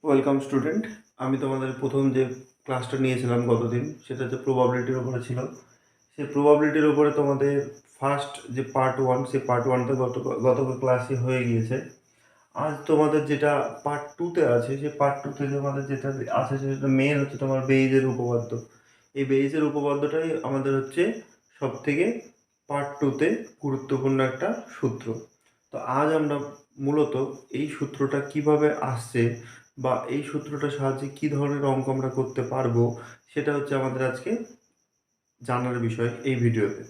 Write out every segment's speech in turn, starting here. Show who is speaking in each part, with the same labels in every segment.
Speaker 1: Welcome student. আমি তোমাদের প্রথম যে ক্লাসটা নিয়েছিলাম গতদিন, সেটা হচ্ছে প্রবাবিলিটির উপরে ছিল। সেই প্রবাবিলিটির উপরে তোমাদের ফার্স্ট যে পার্ট ওয়ান, সেই পার্ট ওয়ানটা গত ক্লাসে হয়ে গিয়েছে। আজ তোমাদের যেটা পার্ট টুতে আছে, সেই পার্ট টুতে তোমাদের যেটা আছে সেটা মেন হচ্ছে তোমার বেইজের উপপাদ্য। এই বেইজের উপপাদ্যটাই আমাদের হচ্ছে সব থেকে পার্ট টুতে গুরুত্বপূর্ণ একটা সূত্র। তো আজ আমরা মূলত এই সূত্রটা কিভাবে আসছে বা এই সূত্রটার সাহায্যে কি ধরনের অঙ্ক আমরা করতে পারবো, সেটা হচ্ছে আমাদের আজকে জানার বিষয় এই ভিডিওতে।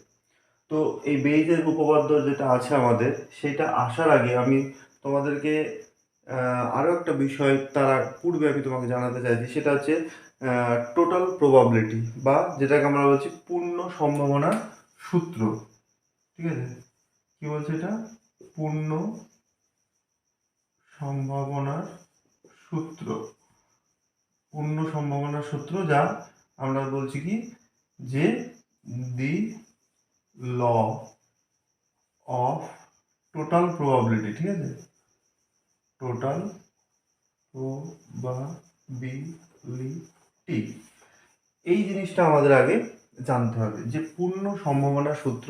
Speaker 1: তো এই বেইজের উপপাদ্য যেটা আছে আমাদের, সেটা আসার আগে আমি তোমাদেরকে আরও একটা বিষয় তার পূর্বে আমি তোমাকে জানাতে চাইছি, সেটা হচ্ছে টোটাল প্রবাবিলিটি, বা যেটাকে আমরা বলছি পূর্ণ সম্ভাবনার সূত্র। ঠিক আছে, কি বলছে এটা? পূর্ণ সম্ভাবনার সূত্র। পূর্ণ সম্ভাবনার সূত্র, যা আমরা বলছি কি, যে দি ল অফ টোটাল প্রবাবিলিটি। ঠিক আছে, টোটাল প্রবাবিলিটি, এই জিনিসটা আমাদের আগে জানতে হবে যে পূর্ণ সম্ভাবনা সূত্র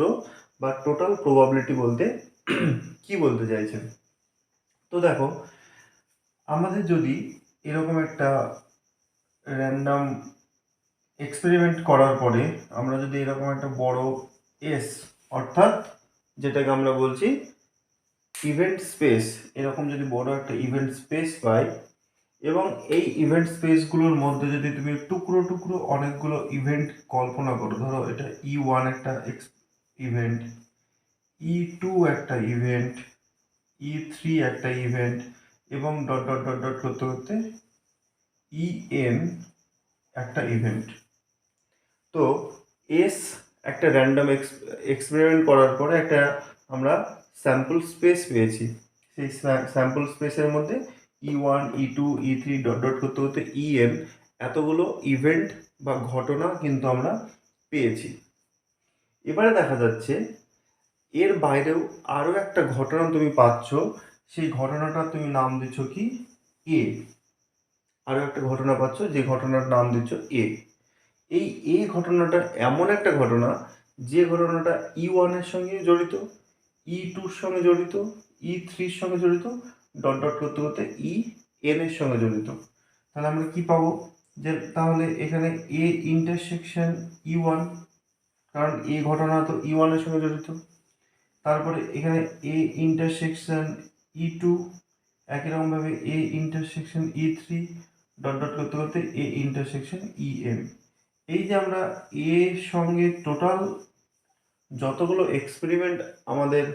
Speaker 1: বা টোটাল প্রবাবিলিটি বলতে কি বলতে চাইছেন। তো দেখো, আমাদের যদি এরকম একটা র্যান্ডাম এক্সপেরিমেন্ট করার পরে আমরা যদি এরকম একটা বড় এস, অর্থাৎ যেটাকে আমরা বলছি ইভেন্ট স্পেস, এরকম যদি বড় একটা ইভেন্ট স্পেস পাই, এবং এই ইভেন্ট স্পেসগুলোর মধ্যে যদি তুমি টুকরো টুকরো অনেকগুলো ইভেন্ট কল্পনা করো, ধরো এটা E1 একটা ইভেন্ট, E2 একটা ইভেন্ট, E3 একটা ইভেন্ট, এবং ডট ডট ডট ডট করতে করতে EN একটা ইভেন্ট। তো এস একটা র্যান্ডম এক্সপেরিমেন্ট করার পরে একটা আমরা স্যাম্পল স্পেস পেয়েছি। সেই স্যাম্পল স্পেসের মধ্যে E1 E2 E3 dot dot করতে করতে EN এতগুলো ইভেন্ট বা ঘটনা কিন্তু আমরা পেয়েছি। এবারে দেখা যাচ্ছে এর বাইরেও আরও একটা ঘটনা তুমি পাচ্ছ। সেই ঘটনাটা তুমি নাম দিচ্ছ কি? এ। আরও একটা ঘটনা পাচ্ছ, যে ঘটনার নাম দিচ্ছ এ। এই ঘটনাটা এমন একটা ঘটনা, যে ঘটনাটা E1 এর সঙ্গে জড়িত, E2 সঙ্গে জড়িত, E3 সঙ্গে জড়িত, ডট ডট করতে করতে EN এর সঙ্গে জড়িত। তাহলে আমরা কি পাবো? যে তাহলে এখানে এ ইন্টারসেকশন E1, কারণ এই ঘটনা তো E1 এর সঙ্গে জড়িত। তারপরে এখানে এ ইন্টারসেকশন E2, একই রকমভাবে A intersection E3, dot dot করতে করতে এ ইন্টারসেকশন EN। এই যে আমরা এর সঙ্গে টোটাল যতগুলো এক্সপেরিমেন্ট আমাদের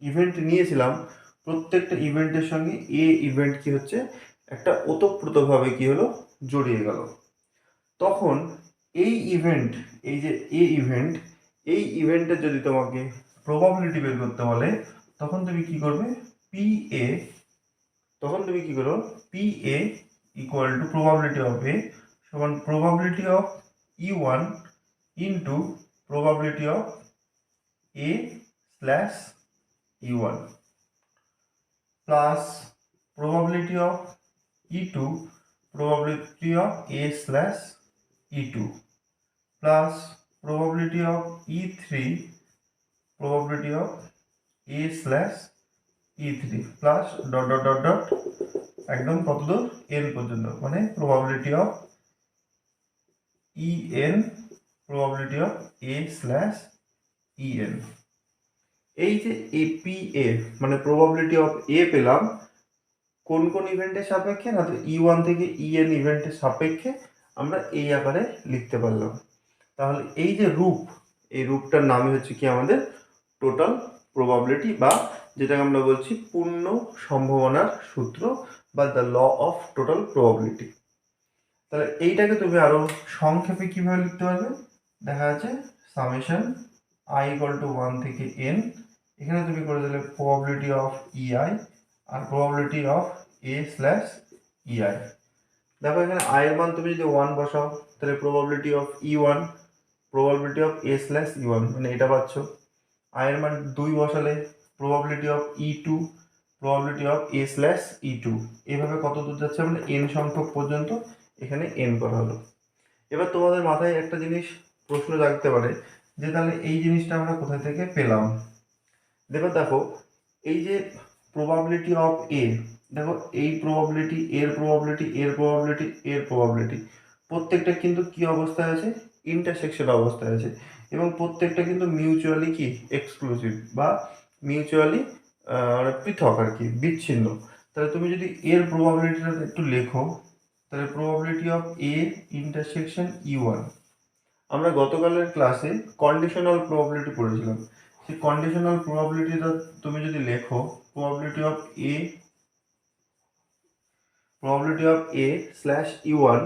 Speaker 1: ইভেন্ট নিয়েছিলাম, প্রত্যেকটা ইভেন্টের সঙ্গে এ ইভেন্ট কি হচ্ছে, একটা ওতপ্রোতভাবে কি হলো, জড়িয়ে গেল। তখন এই ইভেন্ট, এই যে এ ইভেন্ট, এই ইভেন্টের যদি তোমাকে প্রবাবিলিটি বের করতে বলে, তখন তুমি কি করবে? পি এ, তখন তুমি কি করো? P A equal to probability of A সমান probability of E1 into probability of A slash E1 plus probability of E2 probability of A slash E2 plus probability of E3 probability of A slash E3 plus dot dot dot dot একদম কতদূর? n পর্যন্ত, মানে probability of En probability of A slash En। এই যে APA মানে probability of A পেলাম কোন কোন ইভেন্টের সাপেক্ষে? না, তো E1 থেকে EN ইভেন্টের সাপেক্ষে আমরা এই আকারে লিখতে পারলাম। তাহলে এই যে রূপ, এই রূপটার নামই হচ্ছে কি আমাদের টোটাল প্রবাবিলিটি, বা যেটাকে আমরা বলছি পূর্ণ সম্ভাবনার সূত্র, বা the law of total probability. তাহলে এইটাকে তুমি আরো সংক্ষেপে কিভাবে লিখতে পারবে? দেখা যাচ্ছে সামেশন i ইকুয়াল টু 1 থেকে n, এখানে তুমি করে দিলে প্রবাবিলিটি অফ EI আর probability of A slash EI। দেখো এখানে i এর মান তুমি যদি 1 বসাও, তাহলে probability of E1 probability of A slash E1 মানে এটা পাচ্ছ। i এর মান 2 বসালে probability of E2 probability of A slash e two, এভাবে কত দূর যাচ্ছে আমরা এন সংখ্যক পর্যন্ত এখানে এন করা হলো। এবার তোমাদের মাথায় একটা জিনিস প্রশ্ন জাগতে পারে যে তাহলে এই জিনিসটা আমরা কোথা থেকে পেলাম। দেখো এই যে প্রবাবিলিটি অফ এ, দেখো এই প্রবাবিলিটি, এর প্রবাবিলিটি, এর প্রবাবিলিটি, এর প্রবাবিলিটি, প্রত্যেকটা কিন্তু কি অবস্থায় আছে, ইন্টারসেকশন অবস্থায় আছে, এবং প্রত্যেকটা কিন্তু মিউচুয়ালি কি এক্সক্লুসিভ বা মিউচুয়ালি পৃথক আর কি, বিচ্ছিন্ন। তাহলে তুমি যদি এর প্রবাবিলিটিটা একটু লেখো, তাহলে probability of A intersection e one, আমরা গতকালের ক্লাসে কন্ডিশনাল প্রবাবিলিটি পড়েছিলাম, সেই কন্ডিশনাল প্রবাবিলিটিটা তুমি যদি লেখো probability of A slash e one,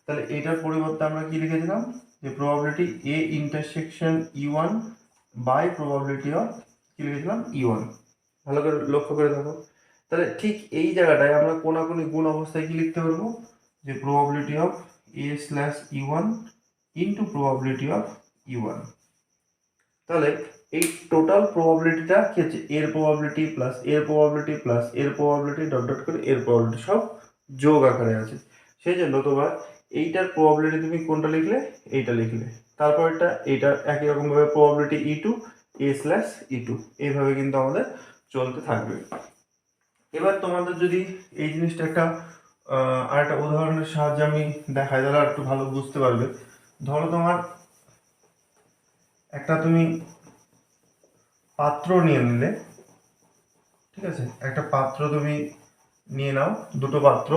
Speaker 1: তাহলে এটার পরিবর্তে আমরা কি লিখেছিলাম যে probability a intersection e one by probability of কি লিখেছিলাম ই ওয়ান। ভালো করে লক্ষ্য করে দেখো, তাহলে ঠিক এই জায়গাটায় আমরা কোনাকুনি গুণ অবস্থায় কি লিখতে পারবো যে probability of A slash e one into probability of e one. তাহলে এই টোটাল প্রবাবিলিটিটা কি হচ্ছে, এর প্রবাবিলিটি প্লাস এর প্রবাবিলিটি প্লাস এর প্রবাবিলিটি ডট ডট করে এর প্রবাবিলিটি সব যোগ আকারে আছে। সেই জন্য তোমার এইটার প্রবাবিলিটি তুমি কোনটা লিখলে, এইটা লিখলে, তারপরটা এইটার একই রকমভাবে probability e two a slash e two, এইভাবে কিন্তু আমাদের চলতে থাকবে। এবার তোমাদের যদি এই জিনিসটা একটা আর একটা উদাহরণের সাহায্যে আমি দেখাই, তাহলে একটু ভালো বুঝতে পারবে। ধরো তোমার একটা তুমি পাত্র নিয়ে নিলে, ঠিক আছে, একটা পাত্র তুমি নিয়ে নাও, দুটো পাত্র,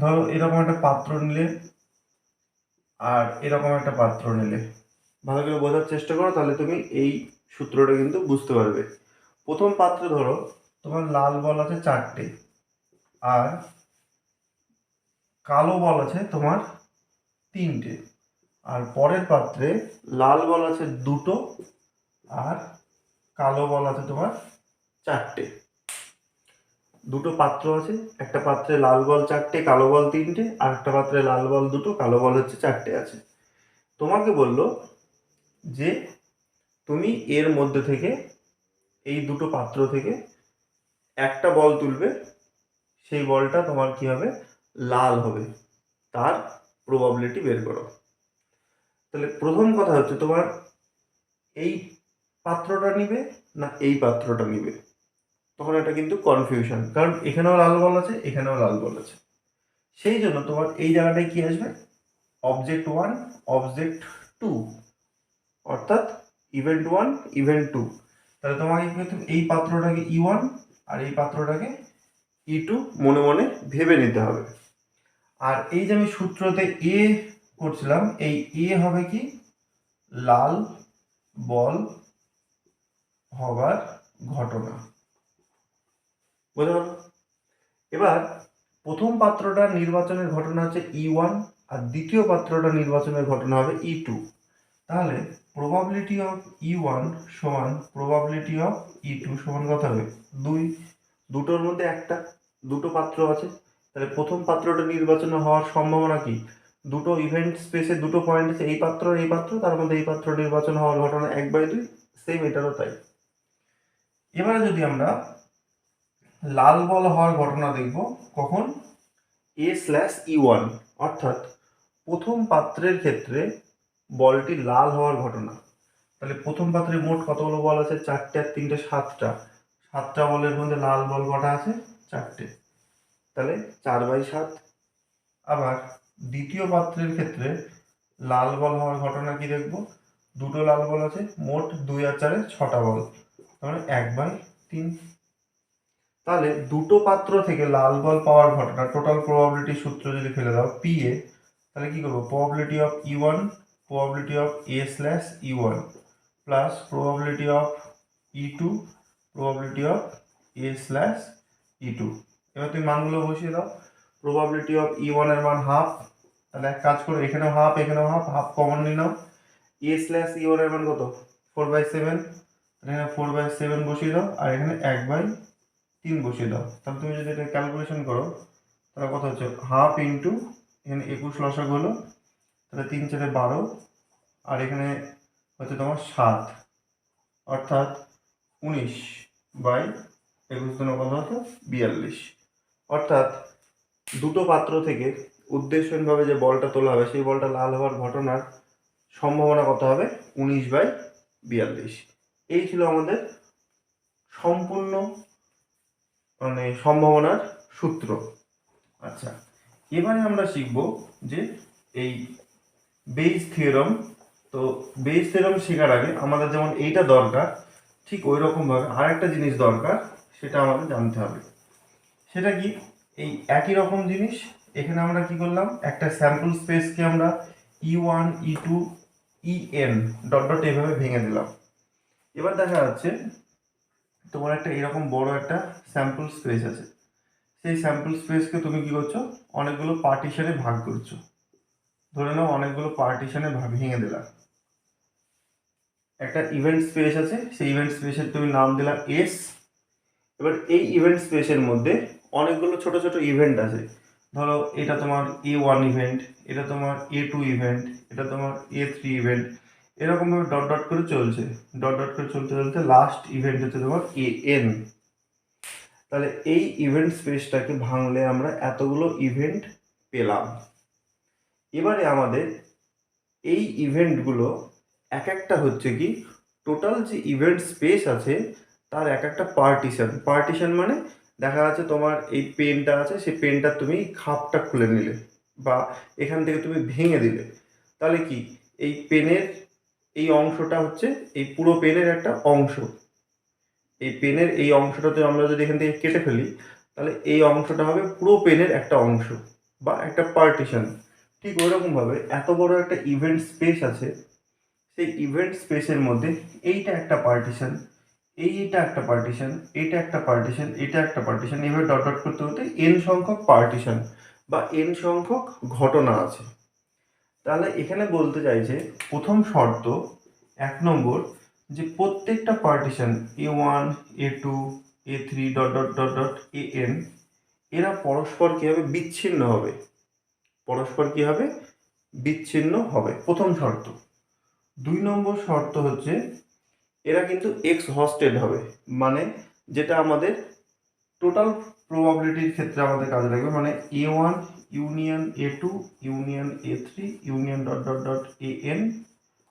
Speaker 1: ধরো এরকম একটা পাত্র নিলে আর এরকম একটা পাত্র নিলে, ভালো করে বোঝার চেষ্টা করো, তাহলে তুমি এই সূত্রটা কিন্তু বুঝতে পারবে। প্রথম পাত্রে ধরো তোমার লাল বল আছে 4টে আর কালো বল আছে তোমার 3টে, আর পরের পাত্রে লাল বল আছে 2টো আর কালো বল আছে তোমার 4টে। দুটো পাত্র আছে, একটা পাত্রে লাল বল 4টে, কালো বল 3টে, আর একটা পাত্রে লাল বল 2টো, কালো বল হচ্ছে 4টে আছে। তোমাকে বললো যে তুমি এর মধ্যে থেকে, এই দুটো পাত্র থেকে একটা বল তুলবে, সেই বলটা তোমার কি হবে, লাল হবে, তার প্রবাবিলিটি বের করো। তাহলে প্রথম কথা হচ্ছে তোমার এই পাত্রটা নিবে না এই পাত্রটা নিবে, তখন এটা কিন্তু কনফিউশন, কারণ এখানেও লাল বল আছে এখানেও লাল বল আছে। সেই জন্য তোমার এই জায়গাটায় কি আসবে, অবজেক্ট ওয়ান অবজেক্ট টু, অর্থাৎ ইভেন্ট ওয়ান ইভেন্ট টু। তাহলে তোমাকে কিন্তু এই পাত্রটাকে ই ওয়ান আর এই পাত্রটাকে ই টু মনে মনে ভেবে নিতে হবে। আর এই যে আমি সূত্রতে এ করছিলাম, এই এ হবে কি, লাল বল হবার ঘটনা, বুঝতে পারো। এবার প্রথম পাত্রটা নির্বাচনের ঘটনা হচ্ছে ই ওয়ান আর দ্বিতীয় পাত্রটা নির্বাচনের ঘটনা হবে ই টু। তাহলে প্রবাবিলিটি অফ ই ওয়ান সমান প্রবাবিলিটি অফ ই টু সমান কত হবে, 2। দুটোর মধ্যে একটা, দুটো পাত্র আছে, তাহলে প্রথম পাত্রটা নির্বাচন হওয়ার সম্ভাবনা কি, দুটো ইভেন্ট স্পেসে দুটো পয়েন্ট আছে, এই পাত্র আর এই পাত্র, তার মধ্যে এই পাত্র নির্বাচন হওয়ার ঘটনা 1/2, সেম এটারও তাই। এবারে যদি আমরা লাল বল হওয়ার ঘটনা দেখব, কখন, এ স্ল্যাশ ই ওয়ান, অর্থাৎ প্রথম পাত্রের ক্ষেত্রে বলটি লাল হওয়ার ঘটনা। তাহলে প্রথম পাত্রে মোট কতগুলো বল আছে, 4টে আর 3টে 7টা, 7টা বলের মধ্যে লাল বল কটা আছে, 4টে, তাহলে 4/7। আবার দ্বিতীয় পাত্রের ক্ষেত্রে লাল বল হওয়ার ঘটনা কি দেখব, দুটো লাল বল আছে, মোট 2 আর 4 6টা বল, তাহলে 1/3। তাহলে দুটো পাত্র থেকে লাল বল পাওয়ার ঘটনা টোটাল প্রবাবিলিটি সূত্র যদি ফেলে দাও পি এ, তাহলে কি করবো, probability of e one probability of A slash e one plus probability of e two probability of A slash e two. এবার তুমি মানগুলো বসিয়ে দাও, প্রবাবিলিটি অফ ই ওয়ানের মান হাফ, তাহলে এক কাজ করো, এখানেও হাফ এখানেও হাফ, হাফ কমন নিয়ে নাও। এ স্ল্যাশ ই ওয়ানের মান কত, 4/7, এখানে 4/7 বসিয়ে দাও, আর এখানে 1/3 বসিয়ে দাও। তাহলে তুমি যদি এটা ক্যালকুলেশন করো, তাহলে কত হচ্ছে, হাফ ইন্টু এখানে 21 লসাগ হলো, তাহলে 3 4 12, আর এখানে হচ্ছে তোমার 7, অর্থাৎ 19। বাই 21 দুগুণে কত হতো 42। অর্থাৎ দুটো পাত্র থেকে উদ্দেশ্যহীনভাবে যে বলটা তোলা হবে সেই বলটা লাল হওয়ার ঘটনার সম্ভাবনা কত হবে 19/42। এই ছিল আমাদের সম্পূর্ণ মানে সম্ভাবনার সূত্র। আচ্ছা, এবারে আমরা শিখব যে এই বেইজ থিওরাম। তো বেইজ থিওরাম শেখার আগে আমাদের যেমন এইটা দরকার, ঠিক ওই রকমভাবে আরেকটা জিনিস দরকার, সেটা আমাদের জানতে হবে। সেটা কি? এই একই রকম জিনিস এখানে আমরা কি করলাম, একটা স্যাম্পল স্পেসকে আমরা E1 E2 En dot dot এভাবে ভেঙে দিলাম। এবার দেখা যাচ্ছে তোমার একটা এরকম বড় একটা স্যাম্পল স্পেস আছে, সেই স্যাম্পল স্পেসকে তুমি কি করছো, অনেকগুলো পার্টিশনে ভাগ করছো। ধরে নাও অনেকগুলো পার্টিশনে ভেঙে দিলাম। একটা ইভেন্ট স্পেস আছে, সেই ইভেন্ট স্পেসের তুমি নাম দিলা এস। এবার এই ইভেন্ট স্পেসের মধ্যে অনেকগুলো ছোট ছোট ইভেন্ট আছে। ধরো এটা তোমার A1 ইভেন্ট, এটা তোমার A2 ইভেন্ট, এটা তোমার A3 ইভেন্ট, এরকমভাবে ডট ডট করে চলছে। ডট ডট করে চলতে চলতে লাস্ট ইভেন্ট হচ্ছে তোমার AN। তাহলে এই ইভেন্ট স্পেসটাকে ভাঙলে আমরা এতগুলো ইভেন্ট পেলাম। এবারে আমাদের এই ইভেন্টগুলো এক একটা হচ্ছে কি, টোটাল যে ইভেন্ট স্পেস আছে তার এক একটা পার্টিশন মানে দেখা যাচ্ছে তোমার এই পেনটা আছে, সেই পেনটা তুমি খাপটা খুলে নিলে বা এখান থেকে তুমি ভেঙে দিলে, তাহলে কি এই পেনের এই অংশটা হচ্ছে এই পুরো পেনের একটা অংশ। এই পেনের এই অংশটাতে আমরা যদি এখান থেকে কেটে ফেলি, তাহলে এই অংশটা হবে পুরো পেনের একটা অংশ বা একটা পার্টিশন। ঠিক ওইরকমভাবে এত বড় একটা ইভেন্ট স্পেস আছে, সেই ইভেন্ট স্পেসের মধ্যে এইটা একটা পার্টিশন, এইটা একটা পার্টিশন, এইটা একটা পার্টিশন, এটা একটা পার্টিশন, এভাবে ডট ডট করতে করতে এন সংখ্যক পার্টিশন বা এন সংখ্যক ঘটনা আছে। তাহলে এখানে বলতে চাইছে প্রথম শর্ত 1 নম্বর, যে প্রত্যেকটা partition A1 A2 A3 dot dot dot dot AN এরা পরস্পর কি হবে, বিচ্ছিন্ন হবে। পরস্পর কি হবে, বিচ্ছিন্ন হবে, প্রথম শর্ত। 2 নম্বর শর্ত হচ্ছে এরা কিন্তু এক্সহস্টেড হবে, মানে যেটা আমাদের টোটাল প্রবাবিলিটির ক্ষেত্রে আমাদের কাজে লাগবে, মানে A1 union A2 union A3 union dot dot dot AN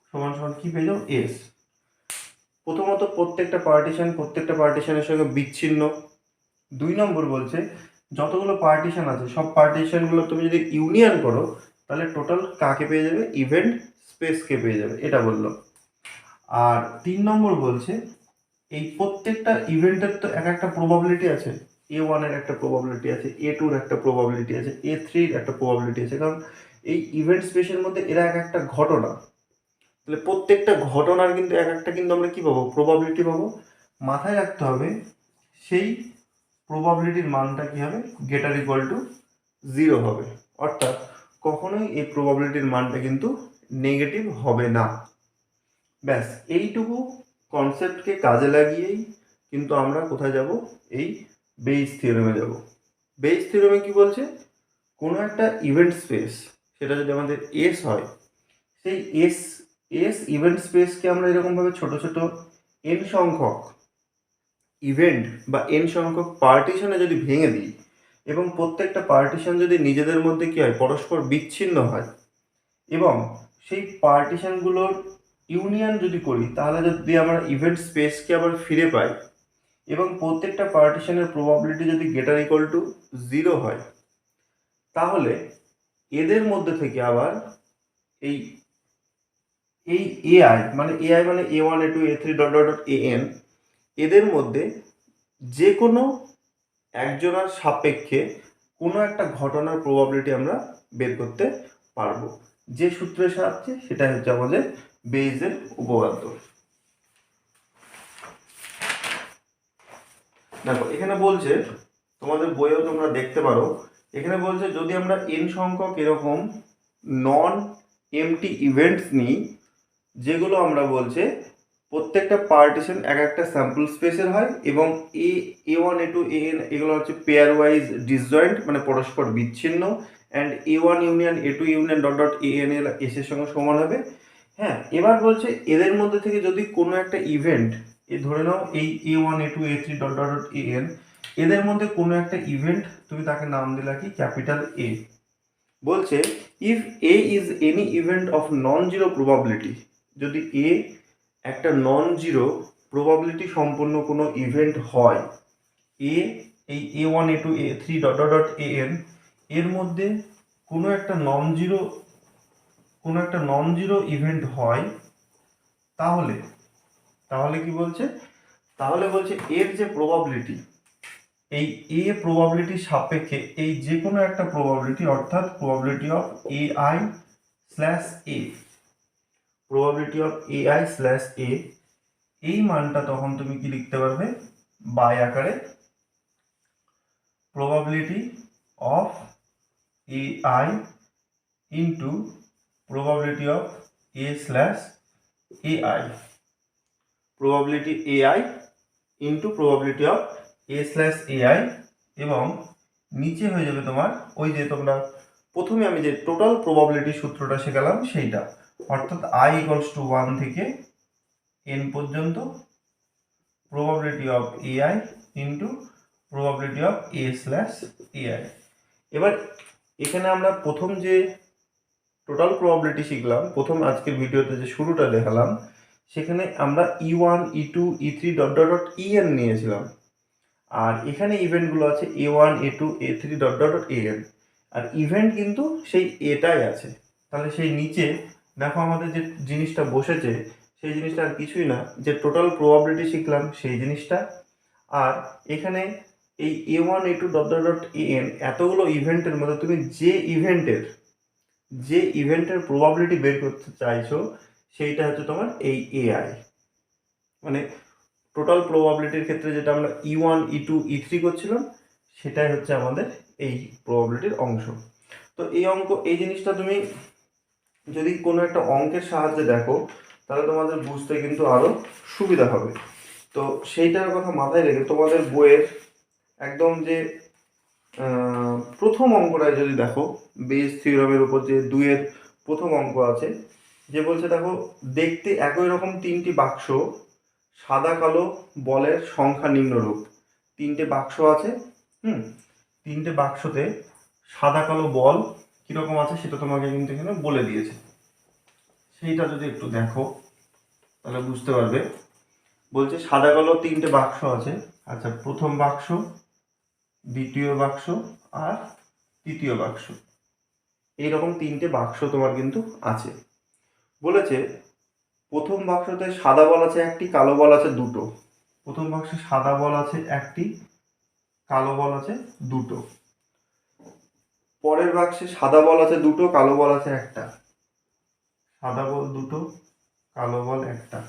Speaker 1: সমান সমান কি পেয়ে যাও S। প্রথমত প্রত্যেকটা পার্টিশনের সঙ্গে বিচ্ছিন্ন। 2 নম্বর বলছে যতগুলো পার্টিশন আছে সব পার্টিশনগুলো তুমি যদি ইউনিয়ন করো, তাহলে টোটাল কাকে পেয়ে যাবে, ইভেন্ট স্পেসকে পেয়ে যাবে, এটা বললো। আর 3 নম্বর বলছে এই প্রত্যেকটা ইভেন্টের তো এক একটা প্রবাবিলিটি আছে। A1 এর একটা প্রবাবিলিটি আছে, A2 এর একটা প্রবাবিলিটি আছে, A3 এর একটা প্রবাবিলিটি আছে, কারণ এই ইভেন্ট স্পেসের মধ্যে এরা এক একটা ঘটনা। তাহলে প্রত্যেকটা ঘটনার কিন্তু এক একটা কিন্তু আমরা কি পাবো, প্রবাবিলিটি পাবো। মাথায় রাখতে হবে সেই প্রবাবিলিটির মানটা কি হবে, গ্রেটার ইকুয়াল টু 0 হবে। অর্থাৎ কখনোই এই প্রবাবিলিটির মানটা কিন্তু নেগেটিভ হবে না। ব্যাস এইটুকু কনসেপ্টকে কাজে লাগিয়েই কিন্তু আমরা কোথায় যাব, এই বেইজ থিওরেমে যাব। বেইজ থিওরেমে কি বলছে, কোনো একটা ইভেন্ট স্পেস সেটা যদি আমাদের এস হয়, সেই এস ইভেন্ট স্পেসকে আমরা এরকমভাবে ছোট ছোট এন সংখ্যক ইভেন্ট বা এন সংখ্যক পার্টিশনে যদি ভেঙে দিই, এবং প্রত্যেকটা পার্টিশন যদি নিজেদের মধ্যে কি হয়, পরস্পর বিচ্ছিন্ন হয়, এবং সেই পার্টিশনগুলোর ইউনিয়ন যদি করি, তাহলে যদি আমরা ইভেন্ট স্পেসকে আবার ফিরে পাই, এবং প্রত্যেকটা পার্টিশনের প্রবাবিলিটি যদি গ্রেটার ইকুয়াল টু 0 হয়, তাহলে এদের মধ্যে থেকে আবার এই এই এআই মানে A1 A2 A3 dot dot dot AN এদের মধ্যে যে কোনো একজনের সাপেক্ষে কোনো একটা ঘটনার প্রবাবিলিটি আমরা বের করতে পারবো। যে সূত্রের সাহায্যে, সেটা হচ্ছে আমাদের বেইজের উপপাদ্য। দেখো এখানে বলছে, তোমাদের বইয়েও তোমরা দেখতে পারো, এখানে বলছে যদি আমরা n সংখ্যক এরকম নন এমটি ইভেন্টস নিই, যেগুলো আমরা বলছে প্রত্যেকটা পার্টিশন এক একটা স্যাম্পল স্পেসের হয়, এবং A1 A2 AN এগুলো হচ্ছে পেয়ার ওয়াইজ ডিসজয়েন্ট মানে পরস্পর বিচ্ছিন্ন, and A1 union A2 union dot dot AN এর এস এর সঙ্গে সমান হবে। হ্যাঁ, এবার বলছে এদের মধ্যে থেকে যদি কোনো একটা ইভেন্ট ধরে নাও এই A1 A2 A3 dot dot dot AN, এদের মধ্যে কোনো একটা ইভেন্ট তুমি তাকে নাম দিলা কি ক্যাপিটাল A। বলছে if A is any event of non zero probability, যদি A একটা নন জিরো প্রবাবিলিটি সম্পন্ন কোনো ইভেন্ট হয়, এ এই A1 A2 A3 dot dot dot AN এর মধ্যে কোনো একটা নন জিরো ইভেন্ট হয়, তাহলে তাহলে কি বলছে, তাহলে বলছে এর যে প্রবাবিলিটি, এই এ প্রবাবিলিটির সাপেক্ষে এই যে কোনো একটা প্রবাবিলিটি, অর্থাৎ probability of AI slash A, probability of AI slash A, এই মানটা তখন তুমি কি লিখতে পারবে বাই আকারে probability of AI into probability of A slash AI, probability AI into probability of A slash AI, এবং নিচে হয়ে যাবে তোমার ওই যে তোমরা প্রথমে আমি যে টোটাল প্রবাবিলিটি সূত্রটা শেখালাম সেইটা, অর্থাৎ I ইকুয়ালস টু 1 থেকে n পর্যন্ত probability of AI into probability of A slash AI। এবার এখানে আমরা প্রথম যে টোটাল প্রবাবিলিটি শিখলাম, প্রথম আজকের ভিডিওতে যে শুরুটা দেখালাম, সেখানে আমরা E1 E2 E3 dot dot dot EN নিয়েছিলাম, আর এখানে ইভেন্টগুলো আছে A1 A2 A3 dot dot dot AN, আর ইভেন্ট কিন্তু সেই এটাই আছে। তাহলে সেই নিচে দেখো আমাদের যে জিনিসটা বসেছে সেই জিনিসটা আর কিছুই না, যে টোটাল প্রবাবিলিটি শিখলাম সেই জিনিসটা, আর এখানে এই A1 A2 dot dot dot AN এতগুলো ইভেন্টের মধ্যে তুমি যে ইভেন্টের প্রবাবিলিটি বের করতে চাইছো সেইটা হচ্ছে তোমার এই AI, মানে টোটাল প্রবাবিলিটির ক্ষেত্রে যেটা আমরা E1 E2 E3 করছিলাম সেটাই হচ্ছে আমাদের এই প্রবাবিলিটির অংশ। তো এই জিনিসটা তুমি যদি কোনো একটা অঙ্কের সাহায্যে দেখো তাহলে তোমাদের বুঝতে কিন্তু আরো সুবিধা হবে। তো সেইটার কথা মাথায় রেখে তোমাদের বইয়ের একদম যে প্রথম অঙ্কটায় যদি দেখো, বেস থিওরামের উপর যে 2-এর প্রথম অঙ্ক আছে, যে বলছে দেখো দেখতে একই রকম তিনটি বাক্স, সাদা কালো বলের সংখ্যা নিম্নরূপ। তিনটে বাক্স আছে, তিনটে বাক্সতে সাদা কালো বল কিরকম আছে সেটা তোমাকে কিন্তু এখানে বলে দিয়েছে। সেইটা যদি একটু দেখো তাহলে বুঝতে পারবে। বলছে সাদা কালো তিনটে বাক্স আছে, আচ্ছা প্রথম বাক্স, দ্বিতীয় বাক্স আর তৃতীয় বাক্স, এইরকম তিনটে বাক্স তোমার কিন্তু আছে। বলেছে প্রথম বাক্সতে সাদা বল আছে একটি, কালো বল আছে দুটো। প্রথম বাক্সে সাদা বল আছে একটি, কালো বল আছে দুটো। পরের বাক্সে সাদা বল আছে দুটো, কালো বল আছে একটা। সাদা বল দুটো, কালো বল একটা।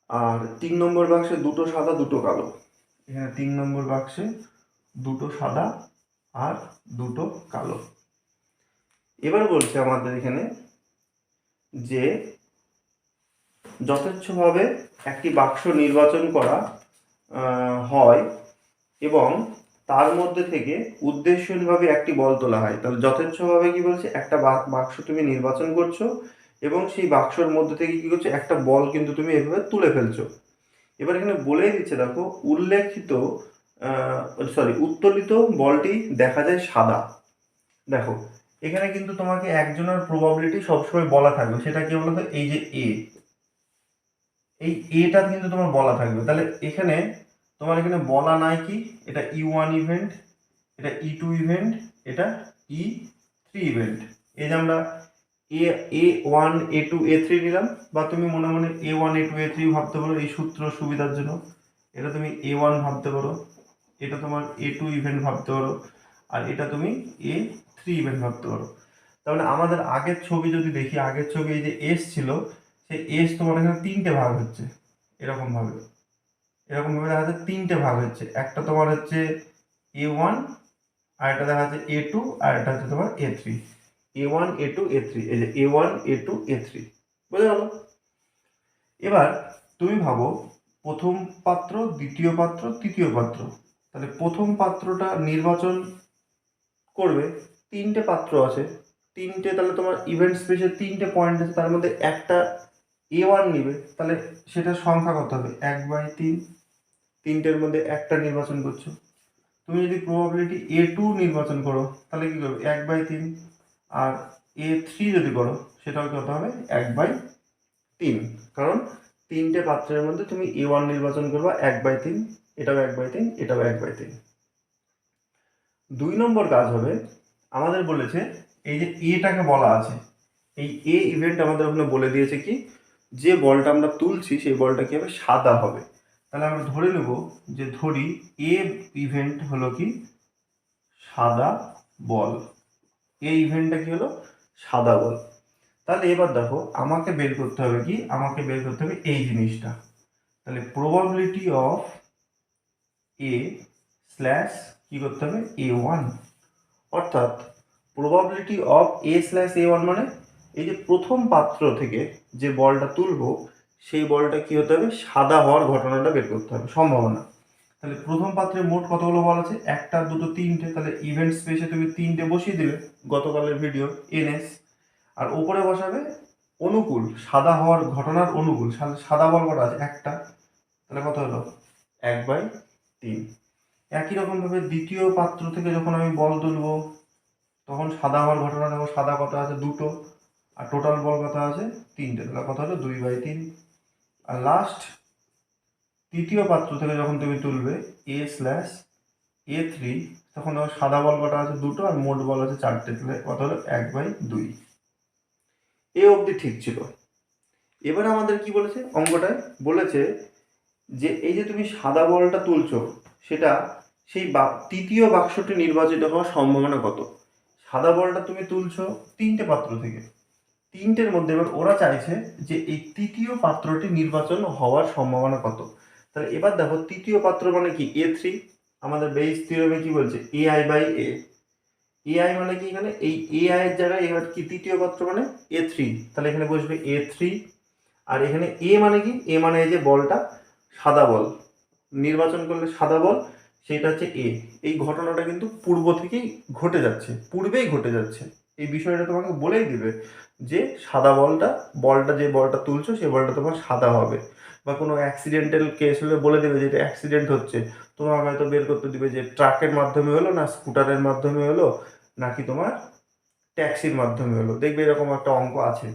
Speaker 1: আর 3 নম্বর বাক্সে দুটো সাদা দুটো কালো। এখানে 3 নম্বর বাক্সে দুটো সাদা আর দুটো কালো। এবার বলছে আমাদের এখানে যে যথেচ্ছভাবে একটি বাক্স নির্বাচন করা হয় এবং তার মধ্যে থেকে উদ্দেশ্যহীনভাবে একটি বল তোলা হয়। তাহলে যথেচ্ছভাবে কি বলছে, একটা বাক্স তুমি নির্বাচন করছো এবং সেই বাক্সের মধ্যে থেকে কি করছো, একটা বল কিন্তু তুমি এভাবে তুলে ফেলছো। এবার এখানে বলেই দিচ্ছে দেখো উত্তোলিত বলটি দেখা যায় সাদা। দেখো এখানে কিন্তু তোমাকে একজনের প্রবাবিলিটি সবসময় বলা থাকবে, সেটা কি বলতো, এই যে এই এটা কিন্তু তোমার বলা থাকবে। তাহলে এখানে তোমার এখানে বলা নাই কি, এটা E1 ইভেন্ট, এটা E2 ইভেন্ট, এটা E3 ইভেন্ট। এই যে আমরা A1 A2 A3 নিলাম, বা তুমি মনে মনে A1 A2 A3 ভাবতে পারো এই সূত্র সুবিধার জন্য। এটা তুমি A1 ভাবতে পারো, এটা তোমার A2 ইভেন্ট ভাবতে পারো, আর এটা তুমি A3 ইভেন্ট ভাবতে পারো। তাহলে আমাদের আগের ছবি যদি দেখি, আগের ছবি এই যে S ছিল, সেই S তোমার এখানে তিনটে ভাগ হচ্ছে, এরকম ভাবে দেখা যাচ্ছে তিনটে ভাগ হচ্ছে। একটা তোমার হচ্ছে A1, আর এটা দেখা যাচ্ছে A2, আর এটা হচ্ছে তোমার A3। A1 A2 A3, এই যে A1 A2 A3, বুঝে গেল? এবার তুমি ভাবো প্রথম পাত্র, দ্বিতীয় পাত্র, তৃতীয় পাত্র। তাহলে প্রথম পাত্রটা নির্বাচন করবে, তিনটে পাত্র আছে, তিনটে, তাহলে তোমার ইভেন্ট স্পেসে তিনটে পয়েন্ট আছে, তার মধ্যে একটা A1 নিবে, তাহলে সেটার সংখ্যা কত হবে? 1/3। তিনটের মধ্যে একটা নির্বাচন করছো। তুমি যদি প্রবাবিলিটি A2 নির্বাচন করো তাহলে কি করবে? 1/3। আর A3 যদি করো সেটাও কত হবে? 1/3। কারণ তিনটে পাত্রের মধ্যে তুমি A1 নির্বাচন করবা 1/3, এটাও 1/3, এটাও 1/3। 2 নম্বর কাজ হবে, আমাদের বলেছে এই যে এটাকে বলা আছে, এই এ ইভেন্ট আমাদের ওখানে বলে দিয়েছে কি, যে বলটা আমরা তুলছি সেই বলটা কি হবে? সাদা হবে। তাহলে আমরা ধরে নেব যে ধরি এ ইভেন্ট হলো কি সাদা বল। এই ইভেন্টটা কি হলো? সাদা বল। তাহলে এবার দেখো আমাকে বের করতে হবে কি, আমাকে বের করতে হবে এই জিনিসটা। তাহলে প্রবাবিলিটি অফ এ স্ল্যাশ কি করতে হবে? A1। অর্থাৎ প্রবাবিলিটি অফ A/A1 মানে এই যে প্রথম পাত্র থেকে যে বলটা তুলবো সেই বলটা কি হতে হবে? সাদা হওয়ার ঘটনাটা বের করতে হবে, সম্ভাবনা। তাহলে প্রথম পাত্রে মোট কতগুলো বল আছে? একটা, দুটো, তিনটে। তাহলে ইভেন্ট স্পেসে তুমি তিনটে বসিয়ে দিলে গতকালের ভিডিও NS। আর উপরে বসাবে অনুকূল, সাদা হওয়ার ঘটনার অনুকূল। সাদা বল কটা আছে? একটা। তাহলে কত হলো? 1/3। একই রকমভাবে দ্বিতীয় পাত্র থেকে যখন আমি বল তুলবো তখন সাদা হওয়ার ঘটনা দেখো, সাদা কত আছে? দুটো। আর টোটাল বল কত আছে? তিনটে। তাহলে কত হলো? 2/3। আর লাস্ট তৃতীয় পাত্র থেকে যখন তুমি তুলবে A/A3 তখন দেখো সাদা বল কটা আছে? দুটো। আর মোট বল আছে চারটে। তাহলে কত হলো? 1/2। এ অবধি ঠিক ছিল। এবার আমাদের কি বলেছে অঙ্কটায়? বলেছে যে এই যে তুমি সাদা বলটা তুলছো সেটা সেই তৃতীয় বাক্সটি নির্বাচিত হওয়ার সম্ভাবনা কত? সাদা বলটা তুমি তুলছো তিনটে পাত্র থেকে, তিনটের মধ্যে এবার ওরা চাইছে যে এই তৃতীয় পাত্রটি নির্বাচন হওয়ার সম্ভাবনা কত। তাহলে এবার দেখো তৃতীয় পাত্র মানে কি? A3। আমাদের বেইস থিওরেমে কি বলছে? AI/A। AI মানে কি? এখানে এই AI এর জায়গায় এবার কি তৃতীয় পাত্র মানে A3। তাহলে এখানে বসবে A3। আর এখানে A মানে কি? A মানে এই যে বলটা সাদা বল নির্বাচন করলে সাদা বল, সেটা হচ্ছে A। এই ঘটনাটা কিন্তু পূর্ব থেকেই ঘটে যাচ্ছে, পূর্বেই ঘটে যাচ্ছে। এই বিষয়টা তোমাকে বলেই দিবে যে সাদা বলটা যে বলটা তুলছো সেই বলটা তোমার সাদা হবে। বা কোনো অ্যাক্সিডেন্টাল কেস হলে বলে দেবে যে এটা অ্যাক্সিডেন্ট হচ্ছে, তোমাকে হয়তো বের করতে দিবে যে ট্রাকের মাধ্যমে হলো না স্কুটারের মাধ্যমে হলো নাকি তোমার ট্যাক্সির মাধ্যমে হলো, দেখবে এরকম একটা অঙ্ক আছে।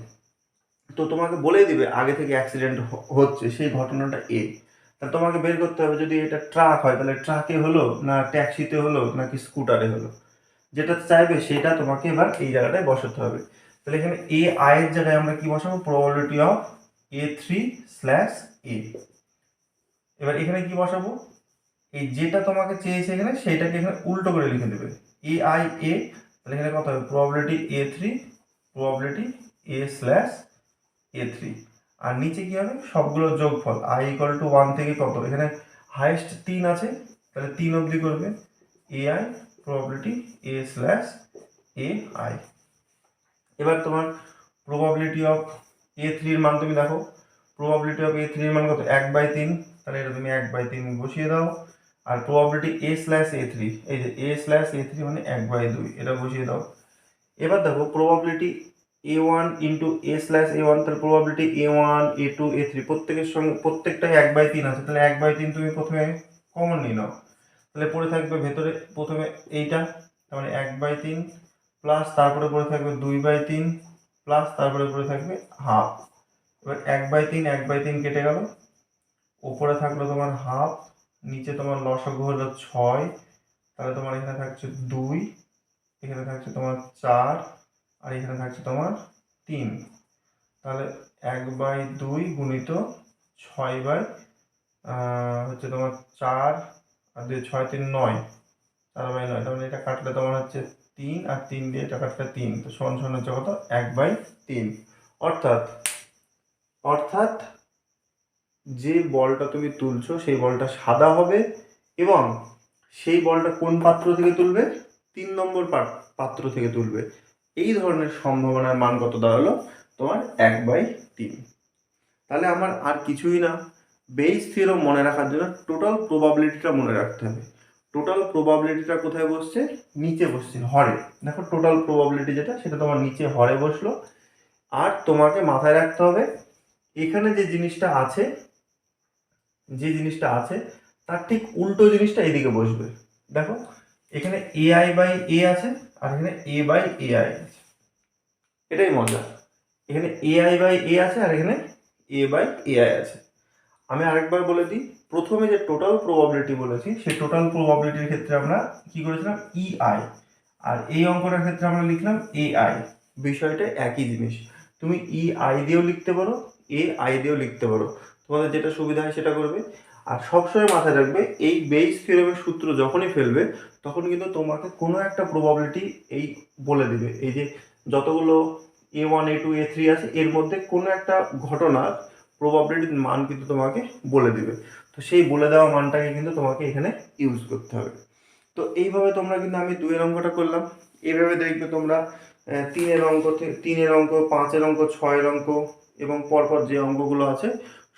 Speaker 1: তো তোমাকে বলেই দিবে আগে থেকে অ্যাক্সিডেন্ট হচ্ছে সেই ঘটনাটা A। তাহলে তোমাকে বের করতে হবে যদি এটা ট্রাক হয় তাহলে ট্রাকে হলো না ট্যাক্সিতে হলো নাকি স্কুটারে হলো, যেটা চাইবে সেটা তোমাকে এবার এই জায়গাটায় বসাতে হবে। তাহলে এখানে AI এর জায়গায় আমরা কি বসাবো? Probability of A3/A। এবার এখানে কি বসাবো? এই যেটা তোমাকে চেয়েছে এখানে সেইটাকে এখানে উল্টো করে লিখে দেবে AI/A। তাহলে এখানে কত হবে? Probability A3, probability A/A3। আর নিচে কি হবে? সবগুলো যোগফল i=1 থেকে কত? এখানে হাইয়েস্ট 3 আছে, তাহলে 3 অবধি করবে AI প্রবাবিলিটি A/AI। এবার তোমার প্রবাবিলিটি অফ A3 এর মান তুমি দেখো, প্রবাবিলিটি অফ A3 এর মান কত? 1/3। তাহলে এটা তুমি 1/3 বসিয়ে দাও। আর প্রবাবিলিটি A/A3, এই যে A/A3 মানে 1/2, এটা বসিয়ে দাও। এবার দেখো প্রবাবিলিটি A1 ইন্টু A/A1, তাহলে প্রবাবিলিটি A1, A2, A3 প্রত্যেকের সঙ্গে প্রত্যেকটাই 1/3 আছে। তাহলে 1/3 তুমি প্রথমে কমন নিয়ে নাও। তাহলে পড়ে থাকবে ভেতরে প্রথমে এইটা, তার মানে 1/3 প্লাস তারপরে পড়ে থাকবে 2/3 প্লাস তারপরে পড়ে থাকবে হাফ। এবার 1/3 কেটে গেল, উপরে থাকলো তোমার হাফ, নিচে তোমার লসাগু হলো 6, তাহলে তোমার এখানে থাকছে 2, এখানে থাকছে তোমার 4, আর এখানে থাকছে তোমার 3। তাহলে 1/2 গুণিত 6 হচ্ছে তোমার 4 আর 2 6 3 9, 4/9। তার মানে এটা কাটলে তোমার হচ্ছে 3, আর 3 দিয়ে এটা কাটলে 3, তো সমান সমান হচ্ছে কত? 1/3। অর্থাৎ অর্থাৎ যে বলটা তুমি তুলছো সেই বলটা সাদা হবে এবং সেই বলটা কোন পাত্র থেকে তুলবে? 3 নম্বর পাত্র থেকে তুলবে। এই ধরনের সম্ভাবনার মান কত দাঁড়ালো? তোমার 1/3। তাহলে আমার আর কিছুই না, বেইস থিওরেম মনে রাখার জন্য টোটাল প্রবাবিলিটিটা মনে রাখতে হবে। টোটাল প্রবাবিলিটিটা কোথায় বসছে? নিচে বসছে, হরে। দেখো টোটাল প্রবাবিলিটি যেটা সেটা তোমার নিচে হরে বসলো। আর তোমাকে মাথায় রাখতে হবে এখানে যে জিনিসটা আছে তার ঠিক উল্টো জিনিসটা এদিকে বসবে। দেখো এখানে এআই বাই এ আছে আর এখানে এ বাই এআই আছে, এটাই মজা। এখানে এআই বাই এ আছে আর এখানে এ বাই এআই আছে। আমি আরেকবার বলে দিই, প্রথমে যে টোটাল প্রবাবিলিটি বলেছি সেই টোটাল প্রবাবিলিটির ক্ষেত্রে আমরা কি করেছিলাম ইআই, আর এই অঙ্কটার ক্ষেত্রে আমরা লিখলাম এআই। বিষয়টা একই জিনিস, তুমি ইআই দিয়েও লিখতে পারো, এআই দিয়েও লিখতে পারো, তোমাদের যেটা সুবিধা হয় সেটা করবে। আর সবসময় মাথায় রাখবে এই বেইস থিওরেমের সূত্র যখনই ফেলবে তখন কিন্তু তোমাকে কোনো একটা প্রবাবিলিটি এই বলে দিবে, এই যে যতগুলো A1 A2 A3 আছে এর মধ্যে কোনো একটা ঘটনার প্রবাবিলিটির মান কিন্তু তোমাকে বলে দিবে। তো সেই বলে দেওয়া মানটাকে কিন্তু তোমাকে এখানে ইউজ করতে হবে। তো এইভাবে তোমরা কিন্তু, আমি 2 এর অঙ্কটা করলাম, এইভাবে দেখবে তোমরা 3 অঙ্ক, 3 অঙ্ক, 5 অঙ্ক, 6 অঙ্ক এবং পরপর যে অঙ্কগুলো আছে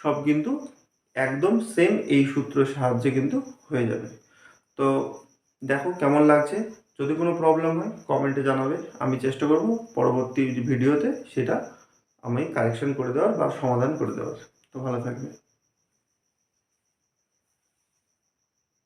Speaker 1: সব কিন্তু একদম সেম এই সূত্রের সাহায্যে কিন্তু হয়ে যাবে। তো দেখো কেমন লাগছে, যদি কোনো প্রবলেম হয় কমেন্টে জানাবে, আমি চেষ্টা করব পরবর্তী ভিডিওতে সেটা আমি কারেকশন করে দেওয়ার বা সমাধান করে দেওয়ার। তো ভালো থাকবে।